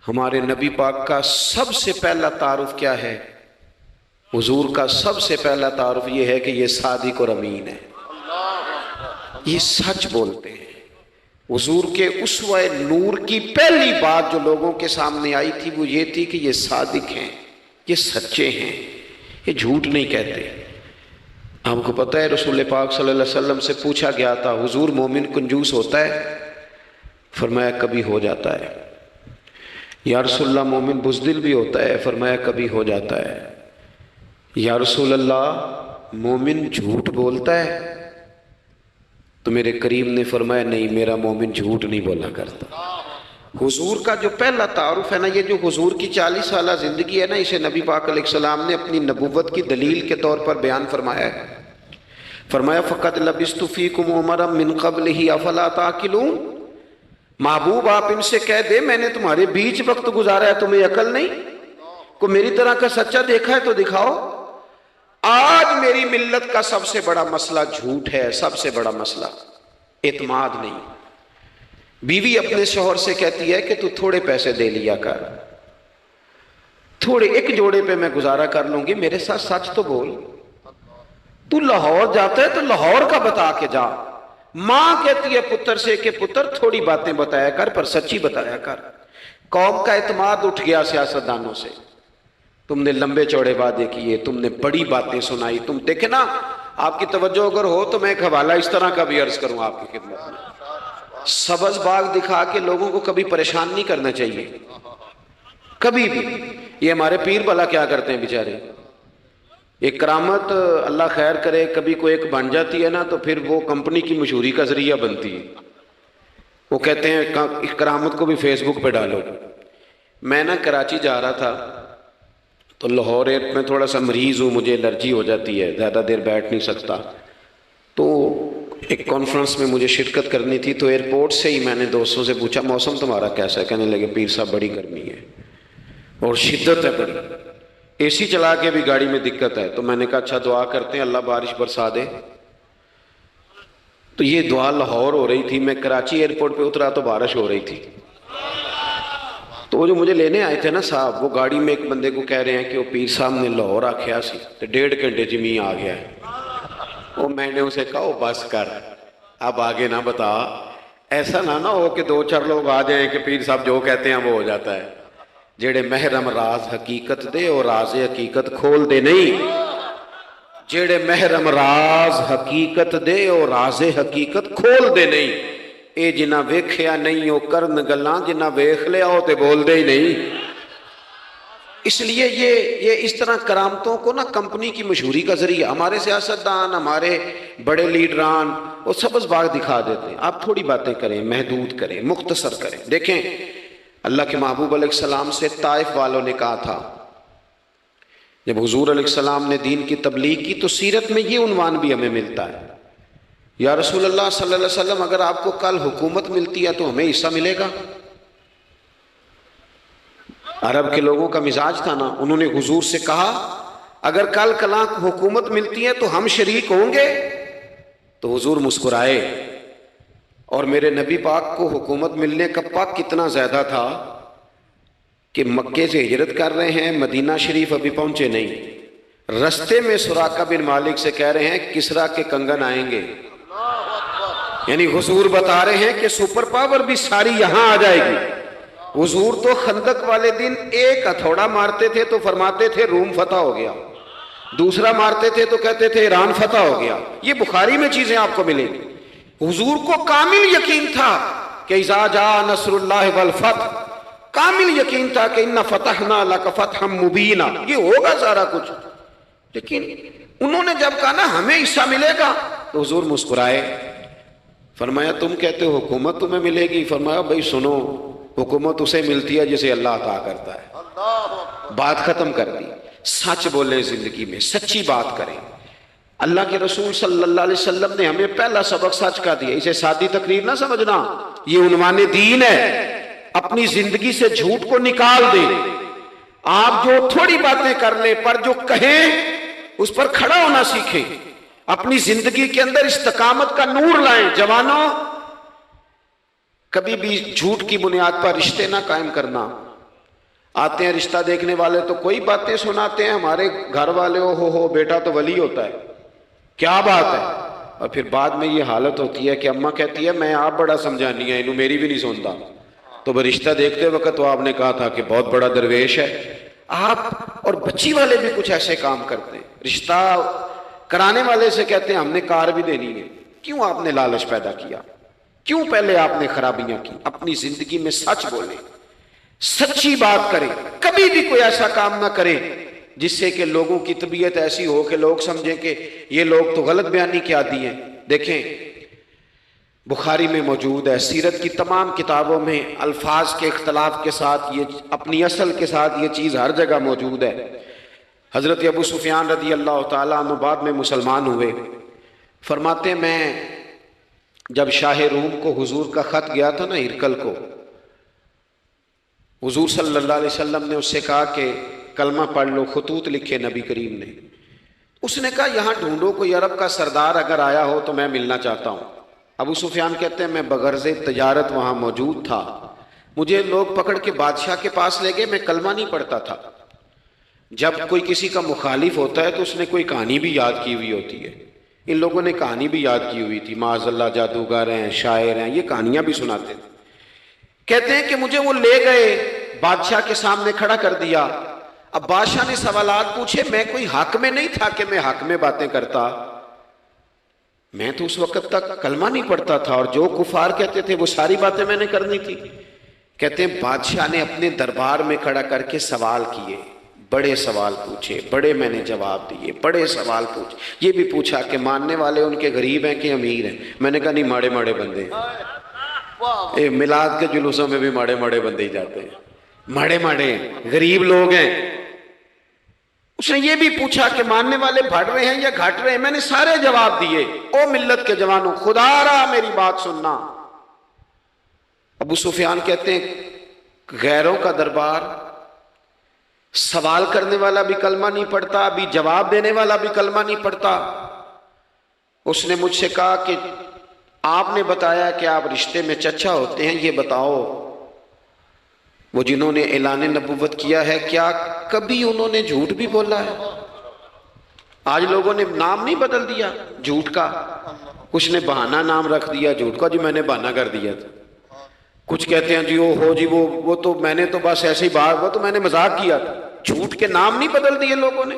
ہمارے نبی پاک کا سب سے پہلا تعارف کیا ہے؟ حضور کا سب سے پہلا تعارف یہ ہے کہ یہ صادق اور امین ہے، یہ سچ بولتے ہیں۔ حضور کے اسوہ نور کی پہلی بات جو لوگوں کے سامنے آئی تھی وہ یہ تھی کہ یہ صادق ہیں، یہ سچے ہیں، یہ جھوٹ نہیں کہتے۔ آپ کو پتہ ہے رسول پاک صلی اللہ علیہ وسلم سے پوچھا گیا تھا، حضور مومن کنجوس ہوتا ہے؟ فرمایا کبھی ہو جاتا ہے۔ یا رسول اللہ مومن بزدل بھی ہوتا ہے؟ فرمایا کبھی ہو جاتا ہے۔ یا رسول اللہ مومن جھوٹ بولتا ہے؟ تو میرے کریم نے فرمایا نہیں، میرا مومن جھوٹ نہیں بولا کرتا۔ حضور کا جو پہلا تعارف ہے نا، یہ جو حضور کی 40 سالہ زندگی ہے نا، اسے نبی پاک علیہ السلام نے اپنی نبوت کی دلیل کے طور پر بیان فرمایا ہے۔ فرمایا فَقَدْ لَبِثْتُ فِيكُمْ عُمَرًا مِّن قَبْلِهِ أَفَلَا تَعْقِلُونَ۔ محبوب آپ ان سے کہہ دے میں نے تمہارے بیچ وقت گزارا ہے، تمہیں عقل نہیں؟ کوئی میری طرح کا سچا دیکھا ہے تو دکھاؤ۔ آج میری ملت کا سب سے بڑا مسئلہ جھوٹ ہے، سب سے بڑا مسئلہ اعتماد نہیں۔ بیوی اپنے شوہر سے کہتی ہے کہ تو تھوڑے پیسے دے لیا کر، تھوڑے ایک جوڑے پہ میں گزارا کر لوں گی، میرے ساتھ سچ تو بول۔ تو لاہور جاتا ہے تو لاہور کا بتا کے جا۔ ماں کہتی ہے پتر سے کہ پتر تھوڑی باتیں بتایا کر پر سچی بتایا کر۔ قوم کا اعتماد اٹھ گیا سیاستدانوں سے، تم نے لمبے چوڑے وعدے کیے، تم نے بڑی باتیں سنائی۔ تم دیکھیں نا، آپ کی توجہ اگر ہو تو میں ایک حوالہ اس طرح کا بھی عرض کروں آپ کی خدمت میں۔ سبز باغ دکھا کے لوگوں کو کبھی پریشان نہیں کرنا چاہیے، کبھی بھی۔ یہ ہمارے پیر بھلا کیا کرتے ہیں بیچارے، ایک کرامت اللہ خیر کرے کبھی کوئی ایک بن جاتی ہے نا تو پھر وہ کمپنی کی مشہوری کا ذریعہ بنتی ہے۔ وہ کہتے ہیں اس کرامت کو بھی فیس بک پہ ڈالو۔ میں نا کراچی جا رہا تھا تو لاہور میں تھوڑا سا مریض ہوں، مجھے الرجی ہو جاتی ہے، زیادہ دیر بیٹھ نہیں سکتا، تو ایک کانفرنس میں مجھے شرکت کرنی تھی۔ تو ایئرپورٹ سے ہی میں نے دوستوں سے پوچھا موسم تمہارا کیسا ہے؟ کہنے لگے پیر صاحب بڑی گرمی ہے اور شدت ہے بڑی، اے سی چلا کے بھی گاڑی میں دقت ہے۔ تو میں نے کہا اچھا دعا کرتے ہیں اللہ بارش برسا دے۔ تو یہ دعا لاہور ہو رہی تھی، میں کراچی ایئرپورٹ پہ اترا تو بارش ہو رہی تھی۔ تو وہ جو مجھے لینے آئے تھے نا صاحب، وہ گاڑی میں ایک بندے کو کہہ رہے ہیں کہ وہ پیر صاحب نے لاہور آکھیا سی تو 1.5 گھنٹے جمی آ گیا ہے۔ وہ میں نے اسے کہا بس کر، اب آگے نہ بتا، ایسا نہ ہو کہ 2-4 لوگ آ جائیں کہ پیر صاحب جو کہتے ہیں وہ ہو جاتا ہے۔ جیڑے محرم راز حقیقت دے اور راز حقیقت کھول دے نہیں، جیڑے محرم راز حقیقت دے اور راز حقیقت کھول دے نہیں، اے جنہ ویکھیا نہیں او کرن گلاں، جنہ ویکھ لیا ہو تے بول دے ہی نہیں۔ اس لیے یہ اس طرح کرامتوں کو نا کمپنی کی مشہوری کا ذریعہ، ہمارے سیاستدان، ہمارے بڑے لیڈران وہ سبز باغ دکھا دیتے ہیں۔ آپ تھوڑی باتیں کریں، محدود کریں، مختصر کریں۔ دیکھیں اللہ کے محبوب علیہ السلام سے طائف والوں نے کہا تھا، جب حضور علیہ السلام نے دین کی تبلیغ کی تو سیرت میں یہ عنوان بھی ہمیں ملتا ہے، یا رسول اللہ صلی اللہ علیہ وسلم اگر آپ کو کل حکومت ملتی ہے تو ہمیں حصہ ملے گا؟ عرب کے لوگوں کا مزاج تھا نا، انہوں نے حضور سے کہا اگر کل کلاں حکومت ملتی ہے تو ہم شریک ہوں گے؟ تو حضور مسکرائے، اور میرے نبی پاک کو حکومت ملنے کا پاک کتنا زیادہ تھا کہ مکے سے ہجرت کر رہے ہیں، مدینہ شریف ابھی پہنچے نہیں، رستے میں سراقہ بن مالک سے کہہ رہے ہیں کسرا کے کنگن آئیں گے، یعنی حضور بتا رہے ہیں کہ سپر پاور بھی ساری یہاں آ جائے گی۔ حضور تو خندق والے دن ایک ہتھوڑا مارتے تھے تو فرماتے تھے روم فتح ہو گیا، دوسرا مارتے تھے تو کہتے تھے ایران فتح ہو گیا۔ یہ بخاری میں چیزیں آپ کو ملیں گی۔ حضور کو کامل یقین تھا کہ اذا جاء نصر اللہ والفتح، کامل یقین تھا کہ ان فتحنا لک فتحا مبینا، یہ ہوگا سارا کچھ۔ لیکن انہوں نے جب کہا نا ہمیں حصہ ملے گا تو حضور مسکرائے، فرمایا تم کہتے ہو حکومت تمہیں ملے گی؟ فرمایا بھائی سنو، حکومت اسے ملتی ہے جسے اللہ عطا کرتا ہے۔ بات ختم کر دی۔ سچ بولیں زندگی میں، سچی بات کریں۔ اللہ کے رسول صلی اللہ علیہ وسلم نے ہمیں پہلا سبق سچ کا دیا، اسے سادی تقریر نہ سمجھنا، یہ عنوان دین ہے۔ اپنی زندگی سے جھوٹ کو نکال دیں۔ آپ جو تھوڑی باتیں کر لیں پر جو کہیں اس پر کھڑا ہونا سیکھیں، اپنی زندگی کے اندر استقامت کا نور لائیں۔ جوانوں، کبھی بھی جھوٹ کی بنیاد پر رشتے نہ قائم کرنا، آتے ہیں رشتہ دیکھنے والے تو کوئی باتیں سناتے ہیں ہمارے گھر والے، ہو بیٹا تو ولی ہوتا ہے، کیا بات ہے؟ اور پھر بعد میں یہ حالت ہوتی ہے کہ اماں کہتی ہے میں آپ بڑا سمجھانی ہے، انہوں میری بھی نہیں سنتا۔ تو وہ رشتہ دیکھتے وقت تو آپ نے کہا تھا کہ بہت بڑا درویش ہے۔ آپ اور بچی والے بھی کچھ ایسے کام کرتے ہیں، رشتہ کرانے والے سے کہتے ہیں ہم نے کار بھی دینی ہے۔ کیوں آپ نے لالچ پیدا کیا؟ کیوں پہلے آپ نے خرابیاں کی؟ اپنی زندگی میں سچ بولیں، سچی بات کریں، کبھی بھی کوئی ایسا کام نہ کریں جس سے کہ لوگوں کی طبیعت ایسی ہو کہ لوگ سمجھیں کہ یہ لوگ تو غلط بیانی کے عادی ہیں۔ دیکھیں بخاری میں موجود ہے، سیرت کی تمام کتابوں میں الفاظ کے اختلاف کے ساتھ یہ اپنی اصل کے ساتھ یہ چیز ہر جگہ موجود ہے۔ حضرت ابو سفیان رضی اللہ تعالیٰ عنہ بعد میں مسلمان ہوئے، فرماتے میں جب شاہ روم کو حضور کا خط گیا تھا نا ہرقل کو، حضور صلی اللہ علیہ وسلم نے اس سے کہا کہ کلمہ پڑھ لو، خطوط لکھے نبی کریم نے۔ اس نے کہا یہاں ڈھونڈو کوئی عرب کا سردار اگر آیا ہو تو میں ملنا چاہتا ہوں۔ ابو سفیان کہتے ہیں میں بغرض تجارت وہاں موجود تھا، مجھے لوگ پکڑ کے بادشاہ کے پاس لے گئے، میں کلمہ نہیں پڑھتا تھا۔ جب کوئی کسی کا مخالف ہوتا ہے تو اس نے کوئی کہانی بھی یاد کی ہوئی ہوتی ہے، ان لوگوں نے کہانی بھی یاد کی ہوئی تھی، معاذ اللہ جادوگر ہیں، شاعر ہیں، یہ کہانیاں بھی سناتے تھے۔ کہتے ہیں کہ مجھے وہ لے گئے، بادشاہ کے سامنے کھڑا کر دیا۔ اب بادشاہ نے سوالات پوچھے، میں کوئی حق میں نہیں تھا کہ میں حق میں باتیں کرتا، میں تو اس وقت تک کلمہ نہیں پڑھتا تھا اور جو کفار کہتے تھے وہ ساری باتیں میں نے کرنی تھی۔ کہتے ہیں بادشاہ نے اپنے دربار میں کھڑا کر کے سوال کیے، بڑے سوال پوچھے، بڑے میں نے جواب دیے، بڑے سوال پوچھے۔ یہ بھی پوچھا کہ ماننے والے ان کے غریب ہیں کہ امیر ہیں؟ میں نے کہا نہیں، ماڑے ماڑے بندے ہیں۔ میلاد کے جلوسوں میں بھی ماڑے ماڑے بندے ہی جاتے ہیں، ماڑے ماڑے ہیں، غریب لوگ ہیں۔ اس نے یہ بھی پوچھا کہ ماننے والے بڑھ رہے ہیں یا گھٹ رہے ہیں؟ میں نے سارے جواب دیے۔ او ملت کے جوانوں، خدا را میری بات سننا۔ ابو سفیان کہتے ہیں غیروں کا دربار، سوال کرنے والا بھی کلمہ نہیں پڑھتا، ابھی جواب دینے والا بھی کلمہ نہیں پڑھتا۔ اس نے مجھ سے کہا کہ آپ نے بتایا کہ آپ رشتے میں چچا ہوتے ہیں، یہ بتاؤ وہ جنہوں نے اعلان نبوت کیا ہے کیا کبھی انہوں نے جھوٹ بھی بولا ہے؟ آج لوگوں نے نام نہیں بدل دیا جھوٹ کا، کچھ نے بہانہ نام رکھ دیا جھوٹ کا، جی میں نے بہانہ کر دیا تھا۔ کچھ کہتے ہیں جی وہ تو میں نے تو بس ایسے ہی بات، وہ تو میں نے مذاق کیا تھا۔ جھوٹ کے نام نہیں بدل دیے لوگوں نے۔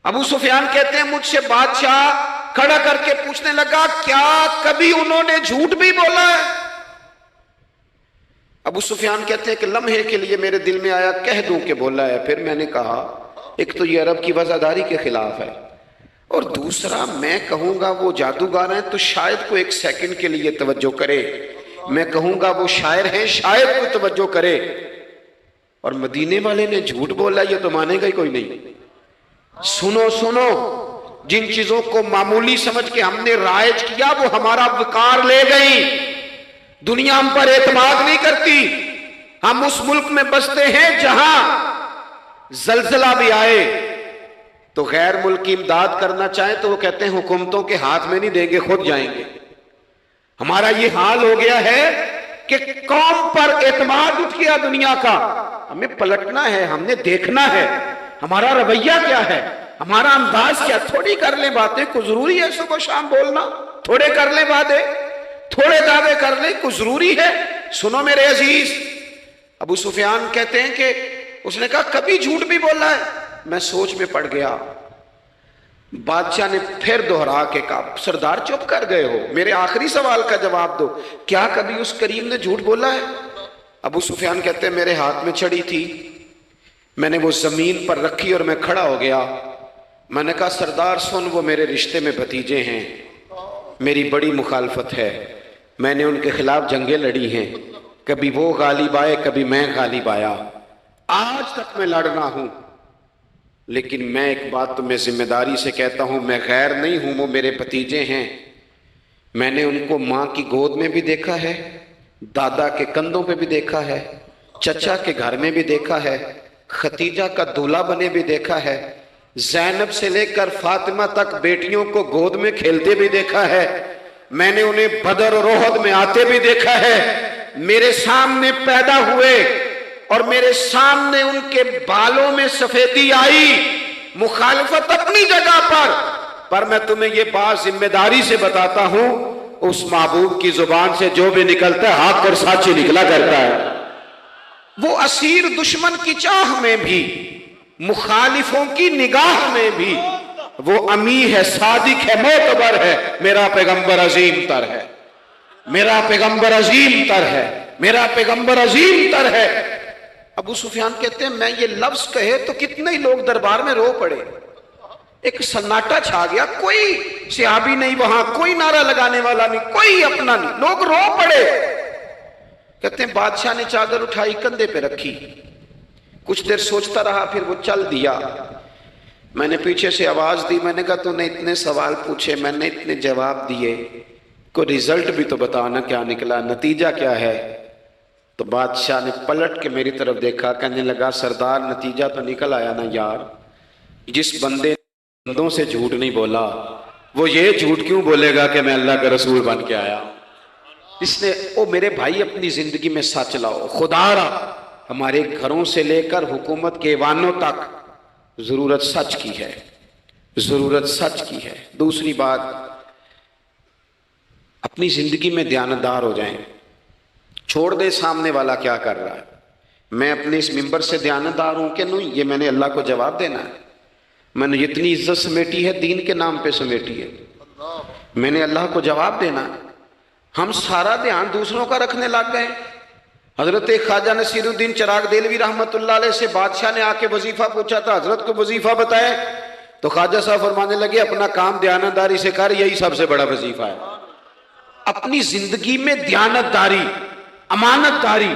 ابو سفیان کہتے ہیں مجھ سے بادشاہ کھڑا کر کے پوچھنے لگا کیا کبھی انہوں نے جھوٹ بھی بولا ہے؟ ابو سفیان کہتے ہیں کہ لمحے کے لیے میرے دل میں آیا کہہ دوں کہ بولا ہے۔ پھر میں نے کہا ایک تو یہ عرب کی وفاداری کے خلاف ہے، اور دوسرا میں کہوں گا وہ جادوگر ہیں تو شاید کوئی ایک سیکنڈ کے لیے توجہ کرے، میں کہوں گا وہ شاعر ہیں شاید کوئی توجہ کرے، اور مدینے والے نے جھوٹ بولا یہ تو مانے گا ہی کوئی نہیں۔ سنو جن چیزوں کو معمولی سمجھ کے ہم نے رائج کیا وہ ہمارا وقار لے گئی، دنیا ہم پر اعتماد نہیں کرتی۔ ہم اس ملک میں بستے ہیں جہاں زلزلہ بھی آئے تو غیر ملکی امداد کرنا چاہیں تو وہ کہتے ہیں حکومتوں کے ہاتھ میں نہیں دیں گے، خود جائیں گے۔ ہمارا یہ حال ہو گیا ہے کہ قوم پر اعتماد اٹھ گیا دنیا کا، ہمیں پلٹنا ہے، ہم نے دیکھنا ہے ہمارا رویہ کیا ہے، ہمارا انداز کیا۔ تھوڑی کر لیں باتیں، کوئی ضروری ہے صبح شام بولنا؟ تھوڑے کر لیں وعدے، تھوڑے دعوے کر لیں، کوئی ضروری ہے؟ سنو میرے عزیز، ابو سفیان کہتے ہیں کہ اس نے کہا کبھی جھوٹ بھی بولا ہے؟ میں سوچ میں پڑ گیا۔ بادشاہ نے پھر دہرا کے کہا سردار چپ کر گئے ہو، میرے آخری سوال کا جواب دو، کیا کبھی اس کریم نے جھوٹ بولا ہے؟ ابو سفیان کہتے ہیں میرے ہاتھ میں چھڑی تھی، میں نے وہ زمین پر رکھی اور میں کھڑا ہو گیا۔ میں نے کہا سردار سن، وہ میرے رشتے میں بھتیجے ہیں، میری بڑی مخالفت ہے، میں نے ان کے خلاف جنگیں لڑی ہیں، کبھی وہ غالب آئے کبھی میں غالب آیا، آج تک میں لڑ رہا ہوں، لیکن میں ایک بات تمہیں ذمہ داری سے کہتا ہوں، میں غیر نہیں ہوں، وہ میرے بھتیجے ہیں، میں نے ان کو ماں کی گود میں بھی دیکھا ہے، دادا کے کندھوں پہ بھی دیکھا ہے، چچا کے گھر میں بھی دیکھا ہے، ختیجہ کا دولہا بنے بھی دیکھا ہے، زینب سے لے کر فاطمہ تک بیٹیوں کو گود میں کھیلتے بھی دیکھا ہے، میں نے انہیں بدر اور احد میں آتے بھی دیکھا ہے، میرے سامنے پیدا ہوئے اور میرے سامنے ان کے بالوں میں سفیدی آئی، مخالفت اپنی جگہ پر میں تمہیں یہ بات ذمہ داری سے بتاتا ہوں، اس محبوب کی زبان سے جو بھی نکلتا ہے حق اور سچ ہی نکلا کرتا ہے۔ وہ اسیر دشمن کی چاہ میں بھی، مخالفوں کی نگاہ میں بھی وہ امی ہے، صادق ہے، معتبر ہے، میرا پیغمبر عظیم تر ہے، میرا پیغمبر عظیم تر ہے، میرا پیغمبر عظیم تر ہے۔ ابو سفیان کہتے ہیں میں یہ لفظ کہے تو کتنے ہی لوگ دربار میں رو پڑے، ایک سناٹا چھا گیا، کوئی صحابی نہیں وہاں، کوئی نعرہ لگانے والا نہیں، کوئی اپنا نہیں، لوگ رو پڑے۔ کہتے ہیں بادشاہ نے چادر اٹھائی، کندھے پہ رکھی، کچھ دیر سوچتا رہا، پھر وہ چل دیا۔ میں نے پیچھے سے آواز دی، میں نے کہا تو نے اتنے سوال پوچھے، میں نے اتنے جواب دیے، کوئی رزلٹ بھی تو بتانا کیا نکلا، نتیجہ کیا ہے؟ تو بادشاہ نے پلٹ کے میری طرف دیکھا، کہنے لگا سردار نتیجہ تو نکل آیا نا یار، جس بندے بندوں سے جھوٹ نہیں بولا وہ یہ جھوٹ کیوں بولے گا کہ میں اللہ کا رسول بن کے آیا؟ اس نے او میرے بھائی اپنی زندگی میں سچ لاؤ، خدا را ہمارے گھروں سے لے کر حکومت کے ایوانوں تک ضرورت سچ کی ہے، ضرورت سچ کی ہے۔ دوسری بات، اپنی زندگی میں دیانتدار ہو جائیں، چھوڑ دے سامنے والا کیا کر رہا ہے، میں اپنے اس ممبر سے دیانتدار ہوں کہ نہیں، یہ میں نے اللہ کو جواب دینا ہے۔ میں نے جتنی عزت سمیٹی ہے دین کے نام پہ سمیٹی ہے، میں نے اللہ کو جواب دینا ہے۔ ہم سارا دھیان دوسروں کا رکھنے لگ گئے۔ حضرت خواجہ نصیر الدین چراغ دہلوی رحمۃ اللہ علیہ سے بادشاہ نے آ کے وظیفہ پوچھا تھا، حضرت کو وظیفہ بتائے تو خواجہ صاحب فرمانے لگے اپنا کام دیانتداری سے کر، یہی سب سے بڑا وظیفہ ہے۔ اپنی زندگی میں دیانتداری، امانت داری،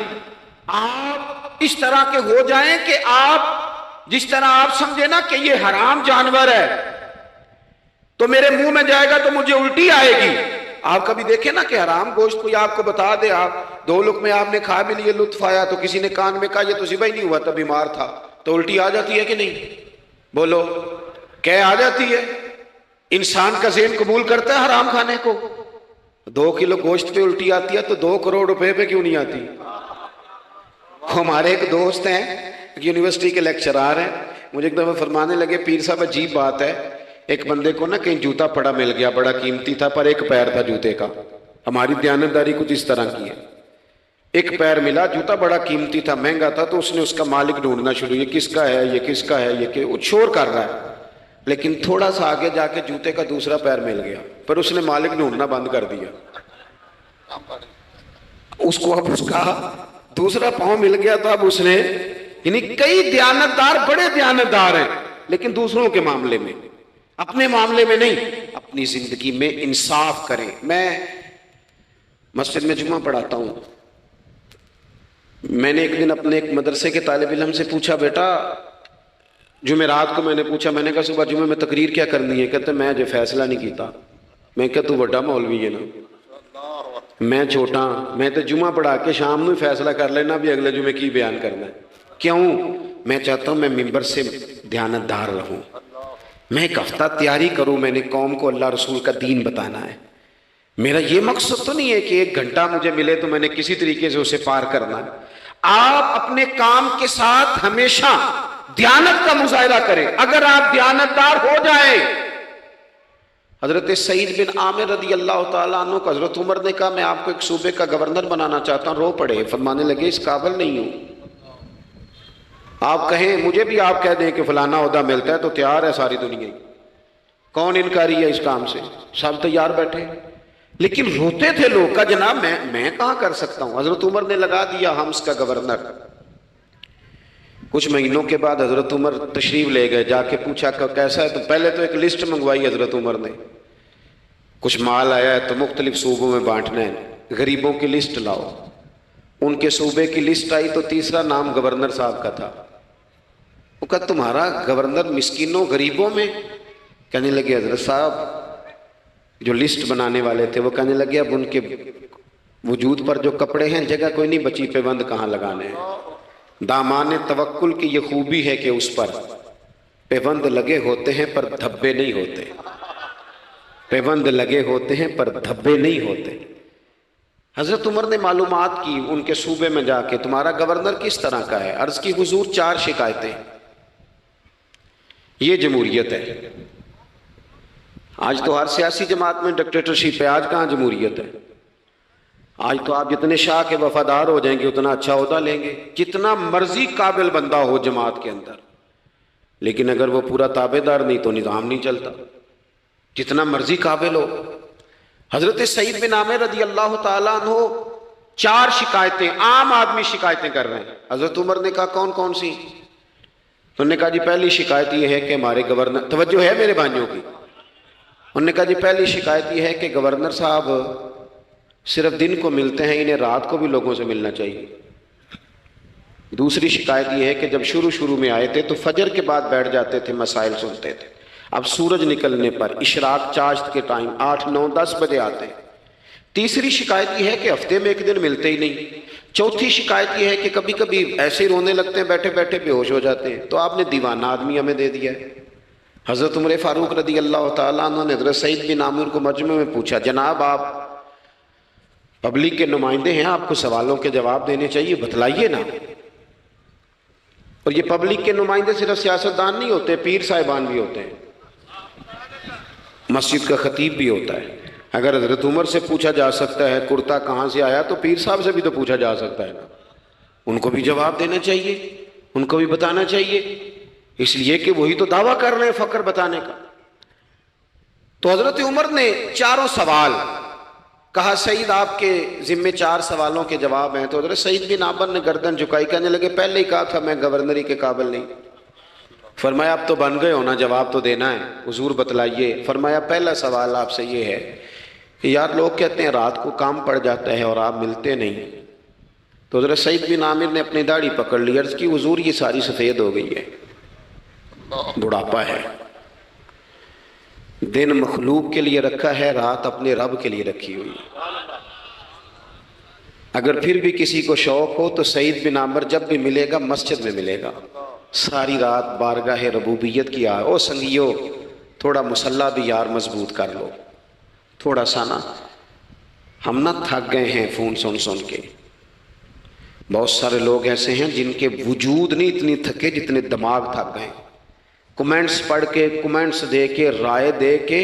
آپ اس طرح کے ہو جائیں کہ آپ جس طرح آپ سمجھے نا کہ یہ حرام جانور ہے تو میرے منہ میں جائے گا تو مجھے الٹی آئے گی۔ آپ کبھی دیکھیں نا کہ حرام گوشت کوئی آپ کو بتا دے، آپ دو لقمے آپ نے کھا بھی لیے، لطف آیا، تو کسی نے کان میں کہا یہ تو ذبح ہی نہیں ہوا تھا، بیمار تھا، تو الٹی آ جاتی ہے کہ نہیں؟ بولو کہ آ جاتی ہے؟ انسان کا ذہن قبول کرتا ہے حرام کھانے کو؟ 2 کلو گوشت پہ الٹی آتی ہے تو 2 کروڑ روپے پہ کیوں نہیں آتی؟ ہمارے ایک دوست ہیں یونیورسٹی کے لیکچرار ہیں، مجھے ایک دفعہ فرمانے لگے پیر صاحب عجیب بات ہے، ایک بندے کو نا کہیں جوتا پڑا مل گیا، بڑا قیمتی تھا پر ایک پیر تھا جوتے کا۔ ہماری دیانتداری کچھ اس طرح کی ہے، ایک پیر ملا، جوتا بڑا قیمتی تھا، مہنگا تھا، تو اس نے اس کا مالک ڈھونڈنا شروع، یہ کس کا ہے، یہ کس کا ہے، یہ کہ وہ شور کر رہا ہے، لیکن تھوڑا سا آگے جا کے جوتے کا دوسرا پیر مل گیا، پر اس نے مالک ڈھونڈنا بند کر دیا۔ اس کو اب اس کا دوسرا پاؤں مل گیا تو اب اس نے، یعنی کئی دیانتدار بڑے دیانتدار ہیں لیکن دوسروں کے معاملے میں، اپنے معاملے میں نہیں۔ اپنی زندگی میں انصاف کریں۔ میں مسجد میں جمعہ پڑھاتا ہوں، میں نے ایک دن اپنے ایک مدرسے کے طالب علم سے پوچھا، بیٹا جمعرات کو میں نے پوچھا، میں نے کہا صبح جمعہ میں تقریر کیا کرنی ہے؟ کہتے میں جو فیصلہ نہیں کیتا۔ میں کہا تو بڑا مولوی ہے نا، میں چھوٹا، میں تو جمعہ پڑھا کے شام میں فیصلہ کر لینا بھی اگلے جمعے کی بیان کرنا ہے۔ کیوں؟ میں چاہتا ہوں میں ممبر سے دیانتدار رہوں، میں ایک ہفتہ تیاری کروں، میں نے قوم کو اللہ رسول کا دین بتانا ہے۔ میرا یہ مقصد تو نہیں ہے کہ 1 گھنٹہ مجھے ملے تو میں نے کسی طریقے سے اسے پار کرنا ہے۔ آپ اپنے کام کے ساتھ ہمیشہ دیانت کا مظاہرہ کریں۔ اگر آپ دیانتدار ہو جائیں، حضرت سعید بن عامر رضی اللہ تعالیٰ عنہ کو حضرت عمر نے کہا میں آپ کو ایک صوبے کا گورنر بنانا چاہتا ہوں، رو پڑے، فرمانے لگے اس قابل نہیں ہوں۔ آپ کہیں مجھے بھی آپ کہہ دیں کہ فلانا عہدہ ملتا ہے تو تیار ہے ساری دنیا، کون انکاری ہے اس کام سے؟ سب تیار بیٹھے، لیکن روتے تھے لوگ کا جناب میں کہاں کر سکتا ہوں۔ حضرت عمر نے لگا دیا حمص کا گورنر۔ کچھ مہینوں کے بعد حضرت عمر تشریف لے گئے، جا کے پوچھا کہ کیسا ہے، تو پہلے تو ایک لسٹ منگوائی حضرت عمر نے، کچھ مال آیا ہے تو مختلف صوبوں میں بانٹنا ہے، غریبوں کی لسٹ لاؤ۔ ان کے صوبے کی لسٹ آئی تو تیسرا نام گورنر صاحب کا تھا۔ وہ کہا تمہارا گورنر مسکینوں غریبوں میں؟ کہنے لگے حضرت صاحب جو لسٹ بنانے والے تھے وہ کہنے لگے اب ان کے وجود پر جو کپڑے ہیں جگہ کوئی نہیں بچی، پیوند کہاں لگانے ہیں۔ دامان توکل کی یہ خوبی ہے کہ اس پر پیوند لگے ہوتے ہیں پر دھبے نہیں ہوتے، پیوند لگے ہوتے ہیں پر دھبے نہیں ہوتے۔ حضرت عمر نے معلومات کی ان کے صوبے میں جا کے، تمہارا گورنر کس طرح کا ہے؟ عرض کی حضور 4 شکایتیں۔ یہ جمہوریت ہے؟ آج تو ہر سیاسی جماعت میں ڈکٹیٹرشپ ہے، آج کہاں جمہوریت ہے؟ آج تو آپ جتنے شاہ کے وفادار ہو جائیں گے اتنا اچھا عہدہ لیں گے، جتنا مرضی قابل بندہ ہو جماعت کے اندر، لیکن اگر وہ پورا تابع دار نہیں تو نظام نہیں چلتا، جتنا مرضی قابل ہو۔ حضرت سعید بن عامر رضی اللہ تعالیٰ عنہ 4 شکایتیں، عام آدمی شکایتیں کر رہے ہیں۔ حضرت عمر نے کہا کون کون سی؟ انہوں نے کہا جی پہلی شکایت یہ ہے کہ ہمارے گورنر، توجہ ہے میرے بھائیوں کی، انہوں نے کہا جی پہلی شکایت یہ ہے کہ گورنر صاحب صرف دن کو ملتے ہیں، انہیں رات کو بھی لوگوں سے ملنا چاہیے۔ دوسری شکایت یہ ہے کہ جب شروع میں آئے تھے تو فجر کے بعد بیٹھ جاتے تھے، مسائل سنتے تھے، اب سورج نکلنے پر اشراق چاشت کے ٹائم 8، 9، 10 بجے آتے ہیں۔ تیسری شکایت یہ ہے کہ ہفتے میں 1 دن ملتے ہی نہیں۔ چوتھی شکایت یہ ہے کہ کبھی کبھی ایسے ہی رونے لگتے ہیں، بیٹھے بیٹھے بے ہوش ہو جاتے ہیں، تو آپ نے دیوانہ آدمی ہمیں دے دیا ہے۔ حضرت عمر فاروق رضی اللہ تعالیٰ عنہ نے حضرت سعید بن عامر کو مجمع میں پوچھا، جناب آپ پبلک کے نمائندے ہیں، آپ کو سوالوں کے جواب دینے چاہیے، بتلائیے نا۔ اور یہ پبلک کے نمائندے صرف سیاستدان نہیں ہوتے، پیر صاحبان بھی ہوتے ہیں، مسجد کا خطیب بھی ہوتا ہے۔ اگر حضرت عمر سے پوچھا جا سکتا ہے کرتا کہاں سے آیا تو پیر صاحب سے بھی تو پوچھا جا سکتا ہے نا، ان کو بھی جواب دینا چاہیے، ان کو بھی بتانا چاہیے، اس لیے کہ وہی تو دعویٰ کر رہے ہیں فقر بتانے کا۔ تو حضرت عمر نے 4 سوال کہا، سعید آپ کے ذمے 4 سوالوں کے جواب ہیں۔ تو حضرت سعید بن عامر نے گردن جھکائی، کہنے لگے پہلے ہی کہا تھا میں گورنری کے قابل نہیں۔ فرمایا اب تو بن گئے ہونا، جواب تو دینا ہے، حضور بتلائیے۔ فرمایا پہلا سوال آپ سے یہ ہے کہ یار لوگ کہتے ہیں رات کو کام پڑ جاتا ہے اور آپ ملتے نہیں۔ تو حضرت سعید بن عامر نے اپنی داڑھی پکڑ لی، عرض کی حضور یہ ساری سفید ہو گئی ہے، بڑھاپا ہے، دن مخلوق کے لیے رکھا ہے، رات اپنے رب کے لیے رکھی ہوئی ہے۔ اگر پھر بھی کسی کو شوق ہو تو سعید بن عامر جب بھی ملے گا مسجد میں ملے گا، ساری رات بارگاہ ربوبیت کی او سنگیو تھوڑا مسلح بھی یار مضبوط کر لو، تھوڑا سا نا، ہم نہ تھک گئے ہیں فون سن کے۔ بہت سارے لوگ ایسے ہیں جن کے وجود نہیں اتنی تھکے جتنے دماغ تھک گئے، کمنٹس پڑھ کے، کمنٹس دے کے، رائے دے کے،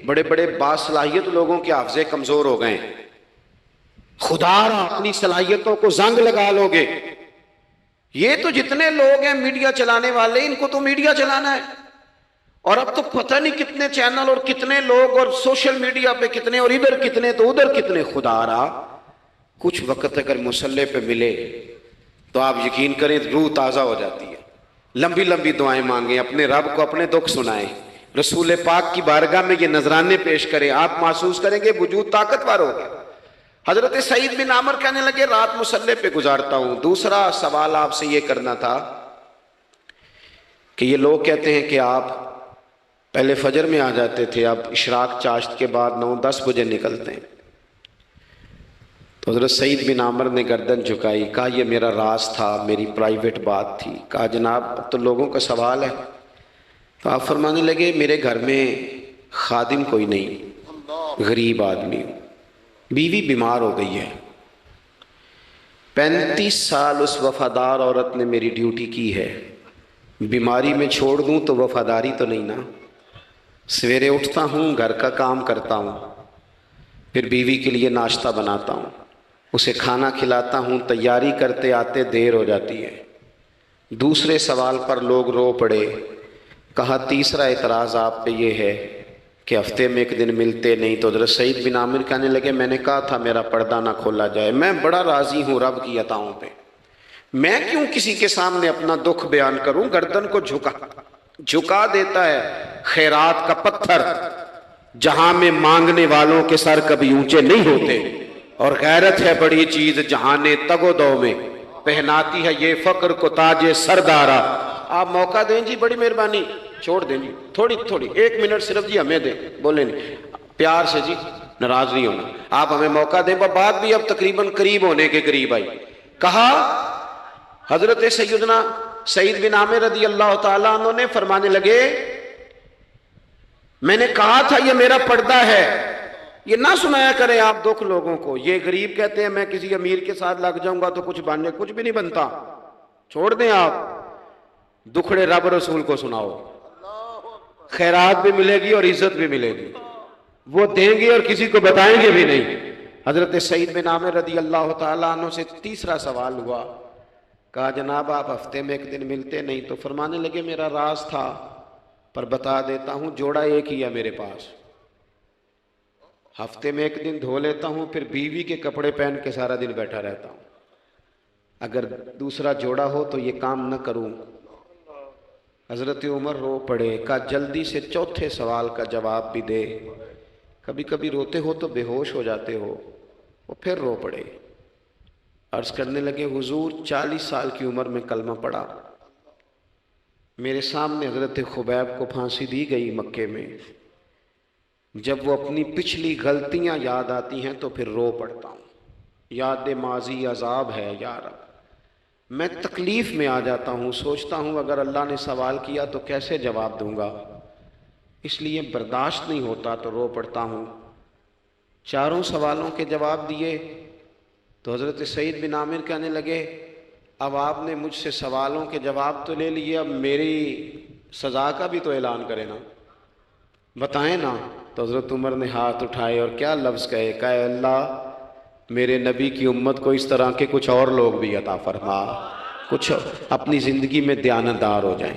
بڑے بڑے باصلاحیت لوگوں کے حافظے کمزور ہو گئے۔ خدا را اپنی صلاحیتوں کو زنگ لگا لو گے۔ یہ تو جتنے لوگ ہیں میڈیا چلانے والے، ان کو تو میڈیا چلانا ہے، اور اب تو پتہ نہیں کتنے چینل اور کتنے لوگ اور سوشل میڈیا پہ کتنے، اور ادھر کتنے تو ادھر کتنے۔ خدا را کچھ وقت اگر مصلے پہ ملے تو آپ یقین کریں روح تازہ ہو جاتی ہے، لمبی لمبی دعائیں مانگیں، اپنے رب کو اپنے دکھ سنائیں، رسول پاک کی بارگاہ میں یہ نذرانے پیش کریں، آپ محسوس کریں گے وجود طاقتور ہو گیا۔ حضرت سعید بن عامر کہنے لگے رات مصلے پہ گزارتا ہوں۔ دوسرا سوال آپ سے یہ کرنا تھا کہ یہ لوگ کہتے ہیں کہ آپ پہلے فجر میں آ جاتے تھے، اب اشراق چاشت کے بعد 9-10 بجے نکلتے ہیں۔ تو حضرت سعید بن عامر نے گردن جھکائی، کہا یہ میرا راز تھا، میری پرائیویٹ بات تھی۔ کہا جناب اب تو لوگوں کا سوال ہے۔ تو آپ فرمانے لگے میرے گھر میں خادم کوئی نہیں، غریب آدمی ہوں، بیوی بیمار ہو گئی ہے، 35 سال اس وفادار عورت نے میری ڈیوٹی کی ہے، بیماری میں چھوڑ دوں تو وفاداری تو نہیں نا۔ سویرے اٹھتا ہوں، گھر کا کام کرتا ہوں، پھر بیوی کے لیے ناشتہ بناتا ہوں، اسے کھانا کھلاتا ہوں، تیاری کرتے آتے دیر ہو جاتی ہے۔ دوسرے سوال پر لوگ رو پڑے۔ کہا تیسرا اعتراض آپ پہ یہ ہے کہ ہفتے میں 1 دن ملتے نہیں۔ تو حضرت سعید بن عامر کہنے لگے میں نے کہا تھا میرا پردہ نہ کھولا جائے، میں بڑا راضی ہوں رب کی عطاؤں پہ، میں کیوں کسی کے سامنے اپنا دکھ بیان کروں۔ گردن کو جھکا دیتا ہے خیرات کا پتھر، جہاں میں مانگنے والوں کے سر کبھی اونچے نہیں ہوتے، اور غیرت ہے بڑی چیز جہاں تگ و دو میں پہناتی ہے یہ فقر کو تاج سردارا۔ آپ موقع دیں جی، بڑی مہربانی، چھوڑ دیں جی، تھوڑی 1 منٹ صرف جی ہمیں دیں، بولیں نہیں پیار سے جی، ناراض نہیں ہونا، آپ ہمیں موقع دیں۔ بات بھی اب تقریباً قریب ہونے کے قریب آئی۔ کہا حضرت سیدنا سعید بن عامر رضی اللہ تعالیٰ عنہ نے فرمانے لگے میں نے کہا تھا یہ میرا پردہ ہے، یہ نہ سنایا کریں آپ دکھ لوگوں کو. یہ غریب کہتے ہیں میں کسی امیر کے ساتھ لگ جاؤں گا تو کچھ بھی نہیں بنتا. چھوڑ دیں آپ. دکھڑے رب رسول کو سناؤ, خیرات بھی ملے گی اور عزت بھی ملے گی. وہ دیں گے اور کسی کو بتائیں گے بھی نہیں. حضرت سعید بن عامر رضی اللہ تعالیٰ عنہ سے تیسرا سوال ہوا. کہا جناب آپ ہفتے میں ایک دن ملتے نہیں. تو فرمانے لگے میرا راز تھا پر بتا دیتا ہوں, جوڑا ایک ہی ہے میرے پاس. ہفتے میں ایک دن دھو لیتا ہوں, پھر بیوی کے کپڑے پہن کے سارا دن بیٹھا رہتا ہوں. اگر دوسرا جوڑا ہو تو یہ کام نہ کروں. حضرت عمر رو پڑے. کہا جلدی سے چوتھے سوال کا جواب بھی دے. کبھی کبھی روتے ہو تو بے ہوش ہو جاتے ہو. وہ پھر رو پڑے. عرض کرنے لگے حضور 40 سال کی عمر میں کلمہ پڑھا. میرے سامنے حضرت خبیب کو پھانسی دی گئی مکے میں. جب وہ اپنی پچھلی غلطیاں یاد آتی ہیں تو پھر رو پڑتا ہوں. یاد ماضی عذاب ہے یا رب. میں تکلیف میں آ جاتا ہوں. سوچتا ہوں اگر اللہ نے سوال کیا تو کیسے جواب دوں گا. اس لیے برداشت نہیں ہوتا تو رو پڑتا ہوں. چاروں سوالوں کے جواب دیے تو حضرت سعید بن عامر کہنے لگے اب آپ نے مجھ سے سوالوں کے جواب تو لے لیے, اب میری سزا کا بھی تو اعلان کرے نا, بتائیں نا. تو حضرت عمر نے ہاتھ اٹھائے اور کیا لفظ کہے. کہے اللہ میرے نبی کی امت کو اس طرح کے کچھ اور لوگ بھی عطا فرما, کچھ اپنی زندگی میں دیانتدار ہو جائیں.